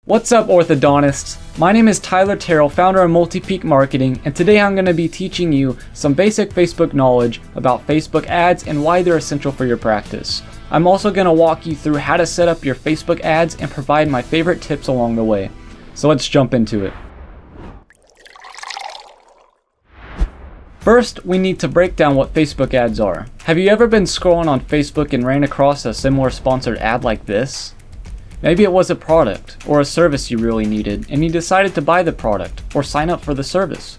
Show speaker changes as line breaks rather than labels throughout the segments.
What's up, orthodontists? My name is Tyler Terrell, founder of Multi-Peak Marketing, and today I'm going to be teaching you some basic Facebook knowledge about Facebook ads and why they're essential for your practice. I'm also going to walk you through how to set up your Facebook ads and provide my favorite tips along the way. So let's jump into it. First, we need to break down what Facebook ads are. Have you ever been scrolling on Facebook and ran across a similar sponsored ad like this? Maybe it was a product or a service you really needed and you decided to buy the product or sign up for the service.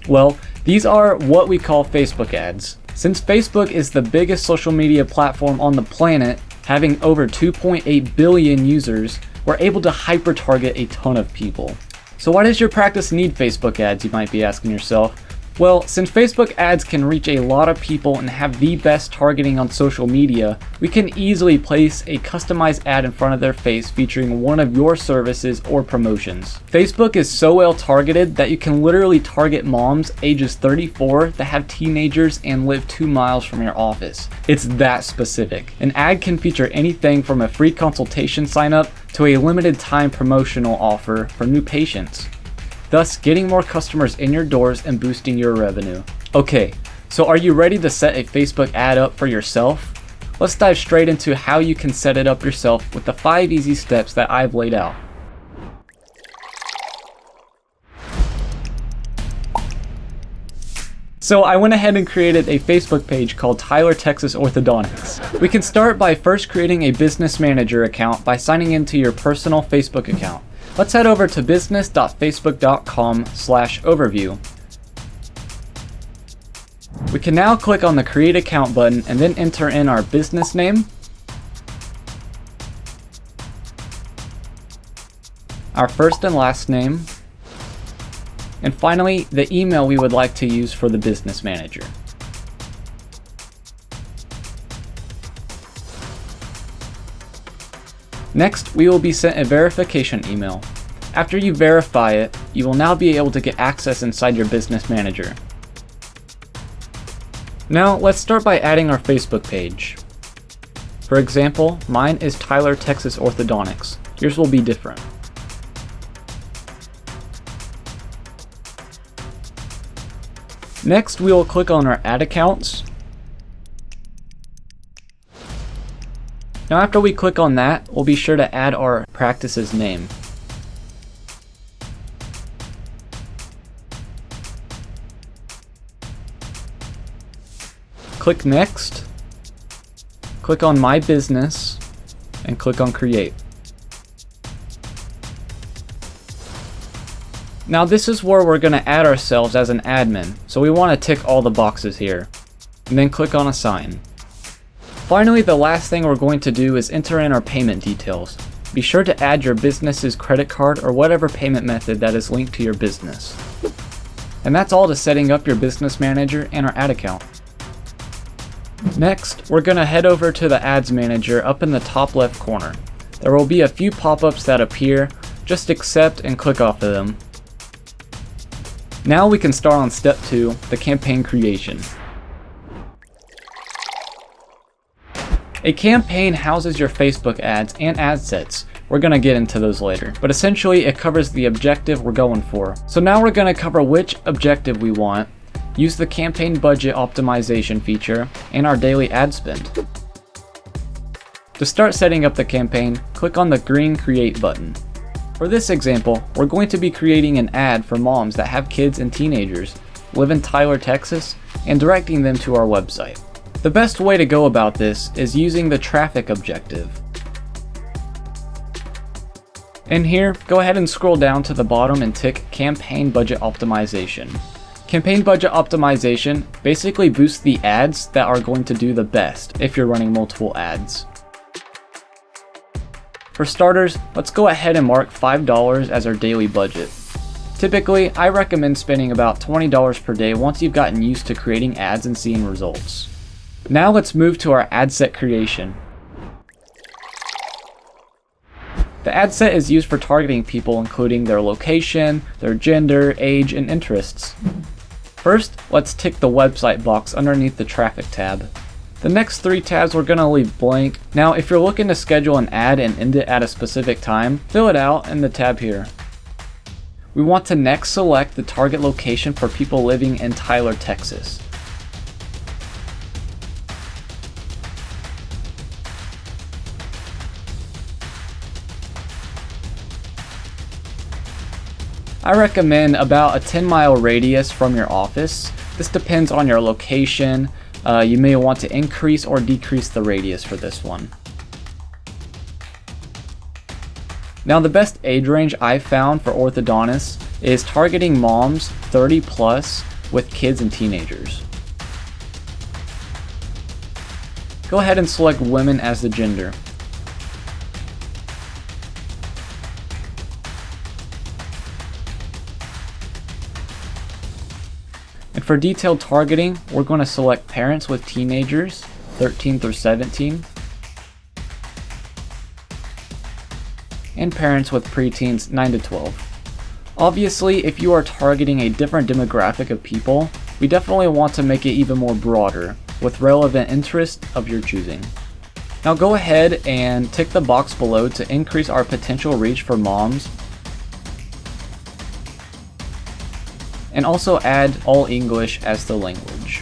Well, these are what we call Facebook ads. Since Facebook is the biggest social media platform on the planet, having over 2.8 billion users, we're able to hyper-target a ton of people. So why does your practice need Facebook ads, you might be asking yourself? Well, since Facebook ads can reach a lot of people and have the best targeting on social media, we can easily place a customized ad in front of their face featuring one of your services or promotions. Facebook is so well targeted that you can literally target moms ages 34 that have teenagers and live 2 miles from your office. It's that specific. An ad can feature anything from a free consultation sign up to a limited time promotional offer for new patients, thus getting more customers in your doors and boosting your revenue. Okay, so are you ready to set a Facebook ad up for yourself? Let's dive straight into how you can set it up yourself with the 5 easy steps that I've laid out. So I went ahead and created a Facebook page called Tyler, Texas Orthodontics. We can start by first creating a business manager account by signing into your personal Facebook account. Let's head over to business.facebook.com/overview. We can now click on the create account button and then enter in our business name, our first and last name, and finally the email we would like to use for the business manager. Next, we will be sent a verification email. After you verify it, you will now be able to get access inside your business manager. Now, let's start by adding our Facebook page. For example, mine is Tyler, Texas Orthodontics. Yours will be different. Next, we will click on our ad accounts. Now after we click on that, we'll be sure to add our practice's name. Click Next, click on My Business, and click on Create. Now this is where we're going to add ourselves as an admin, so we want to tick all the boxes here, and then click on Assign. Finally, the last thing we're going to do is enter in our payment details. Be sure to add your business's credit card or whatever payment method that is linked to your business. And that's all to setting up your business manager and our ad account. Next, we're going to head over to the ads manager up in the top left corner. There will be a few pop-ups that appear. Just accept and click off of them. Now we can start on step 2, the campaign creation. A campaign houses your Facebook ads and ad sets. We're going to get into those later, but essentially it covers the objective we're going for. So now we're going to cover which objective we want, use the campaign budget optimization feature, and our daily ad spend. To start setting up the campaign, click on the green Create button. For this example, we're going to be creating an ad for moms that have kids and teenagers, live in Tyler, Texas, and directing them to our website. The best way to go about this is using the traffic objective. In here, go ahead and scroll down to the bottom and tick Campaign Budget Optimization. Campaign Budget Optimization basically boosts the ads that are going to do the best if you're running multiple ads. For starters, let's go ahead and mark $5 as our daily budget. Typically, I recommend spending about $20 per day once you've gotten used to creating ads and seeing results. Now let's move to our ad set creation. The ad set is used for targeting people including their location, their gender, age, and interests. First, let's tick the website box underneath the traffic tab. The next 3 tabs we're going to leave blank. Now if you're looking to schedule an ad and end it at a specific time, fill it out in the tab here. We want to next select the target location for people living in Tyler, Texas. I recommend about a 10-mile radius from your office. This depends on your location. You may want to increase or decrease the radius for this one. Now the best age range I've found for orthodontists is targeting moms 30 plus with kids and teenagers. Go ahead and select women as the gender. And for detailed targeting, we're going to select parents with teenagers, 13 through 17, and parents with preteens, 9 to 12. Obviously, if you are targeting a different demographic of people, we definitely want to make it even more broader, with relevant interest of your choosing. Now go ahead and tick the box below to increase our potential reach for moms, and also add all English as the language.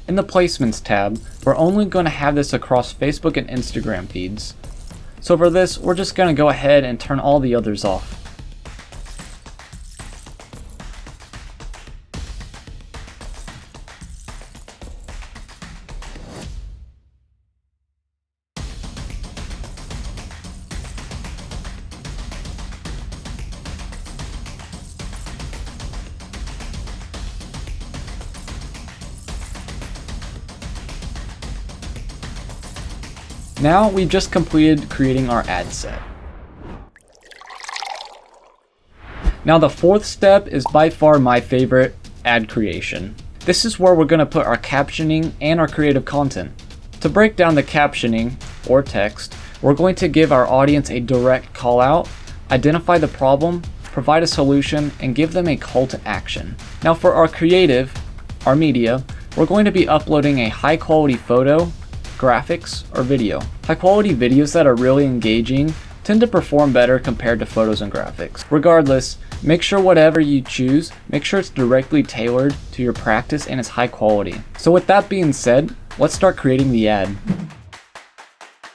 In the Placements tab, we're only going to have this across Facebook and Instagram feeds. So for this, we're just going to go ahead and turn all the others off. Now we've just completed creating our ad set. Now the 4th step is by far my favorite, ad creation. This is where we're going to put our captioning and our creative content. To break down the captioning, or text, we're going to give our audience a direct call out, identify the problem, provide a solution, and give them a call to action. Now for our creative, our media, we're going to be uploading a high quality photo, graphics, or video. High quality videos that are really engaging tend to perform better compared to photos and graphics. Regardless, make sure whatever you choose, make sure it's directly tailored to your practice and is high quality. So with that being said, let's start creating the ad.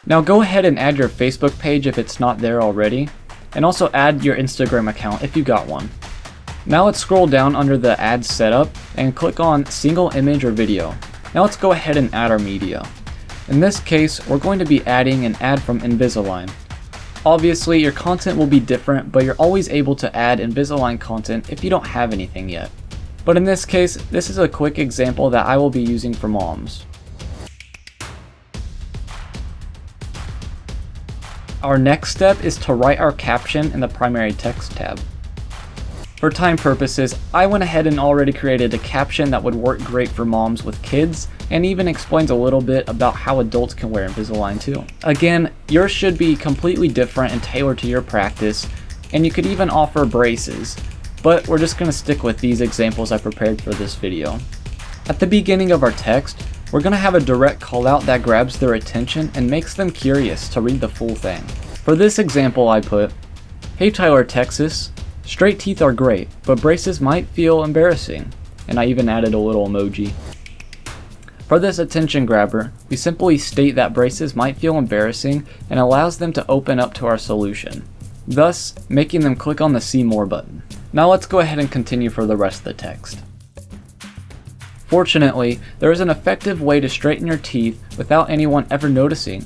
Now go ahead and add your Facebook page if it's not there already, and also add your Instagram account if you got one. Now let's scroll down under the ad setup and click on single image or video. Now let's go ahead and add our media. In this case, we're going to be adding an ad from Invisalign. Obviously, your content will be different, but you're always able to add Invisalign content if you don't have anything yet. But in this case, this is a quick example that I will be using for moms. Our next step is to write our caption in the primary text tab. For time purposes, I went ahead and already created a caption that would work great for moms with kids, and even explains a little bit about how adults can wear Invisalign too. Again, yours should be completely different and tailored to your practice, and you could even offer braces, but we're just going to stick with these examples I prepared for this video. At the beginning of our text, we're going to have a direct call out that grabs their attention and makes them curious to read the full thing. For this example I put, "Hey Tyler, Texas, straight teeth are great, but braces might feel embarrassing," and I even added a little emoji. For this attention grabber, we simply state that braces might feel embarrassing and allows them to open up to our solution, thus making them click on the See More button. Now let's go ahead and continue for the rest of the text. Fortunately, there is an effective way to straighten your teeth without anyone ever noticing.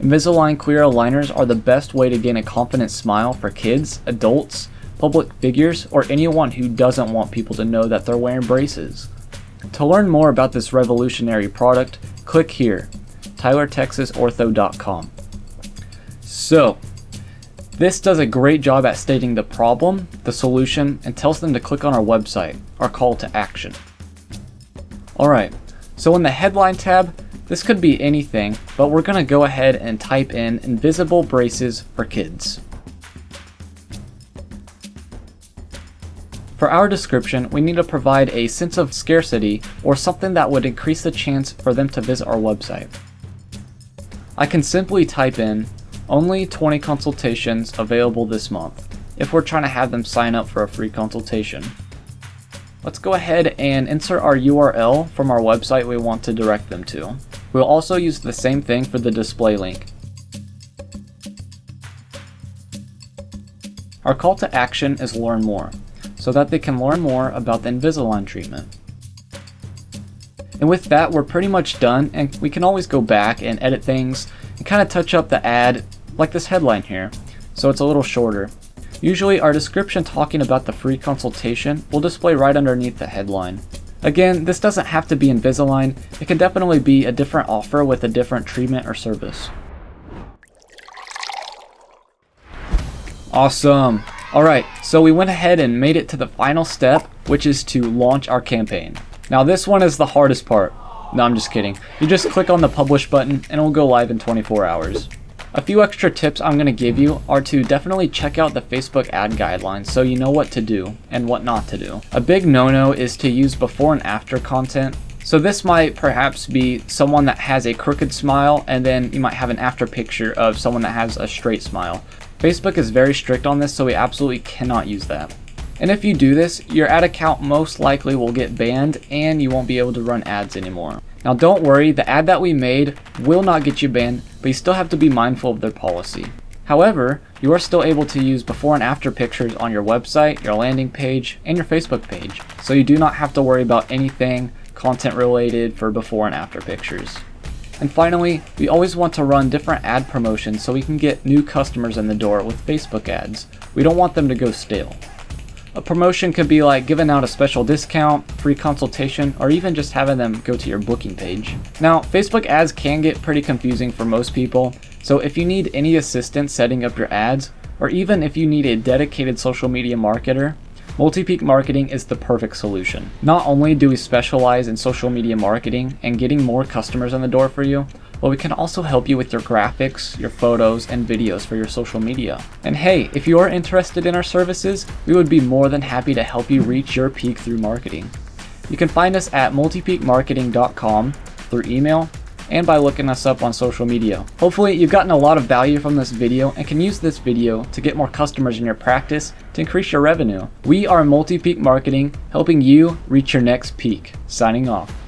Invisalign clear aligners are the best way to gain a confident smile for kids, adults, public figures, or anyone who doesn't want people to know that they're wearing braces. To learn more about this revolutionary product, click here, tylertexasortho.com. So, this does a great job at stating the problem, the solution, and tells them to click on our website, our call to action. Alright, so in the headline tab, this could be anything, but we're going to go ahead and type in invisible braces for kids. For our description, we need to provide a sense of scarcity or something that would increase the chance for them to visit our website. I can simply type in, only 20 consultations available this month, if we're trying to have them sign up for a free consultation. Let's go ahead and insert our URL from our website we want to direct them to. We'll also use the same thing for the display link. Our call to action is learn more, so that they can learn more about the Invisalign treatment. And with that, we're pretty much done, and we can always go back and edit things and kind of touch up the ad like this headline here, so it's a little shorter. Usually our description talking about the free consultation will display right underneath the headline. Again, this doesn't have to be Invisalign, it can definitely be a different offer with a different treatment or service. Awesome! Alright, so we went ahead and made it to the final step, which is to launch our campaign. Now this one is the hardest part. No, I'm just kidding. You just click on the publish button and it will go live in 24 hours. A few extra tips I'm going to give you are to definitely check out the Facebook ad guidelines so you know what to do and what not to do. A big no-no is to use before and after content. So this might perhaps be someone that has a crooked smile, and then you might have an after picture of someone that has a straight smile. Facebook is very strict on this, so we absolutely cannot use that. And if you do this, your ad account most likely will get banned and you won't be able to run ads anymore. Now don't worry, the ad that we made will not get you banned, but you still have to be mindful of their policy. However, you are still able to use before and after pictures on your website, your landing page, and your Facebook page. So you do not have to worry about anything content related for before and after pictures. And finally, we always want to run different ad promotions so we can get new customers in the door with Facebook ads. We don't want them to go stale. A promotion could be like giving out a special discount, free consultation, or even just having them go to your booking page. Now, Facebook ads can get pretty confusing for most people, so if you need any assistance setting up your ads, or even if you need a dedicated social media marketer, Multi-Peak Marketing is the perfect solution. Not only do we specialize in social media marketing and getting more customers in the door for you, but we can also help you with your graphics, your photos, and videos for your social media. And hey, if you are interested in our services, we would be more than happy to help you reach your peak through marketing. You can find us at multipeakmarketing.com through email and by looking us up on social media. Hopefully you've gotten a lot of value from this video and can use this video to get more customers in your practice to increase your revenue. We are Multi-Peak Marketing, helping you reach your next peak. Signing off.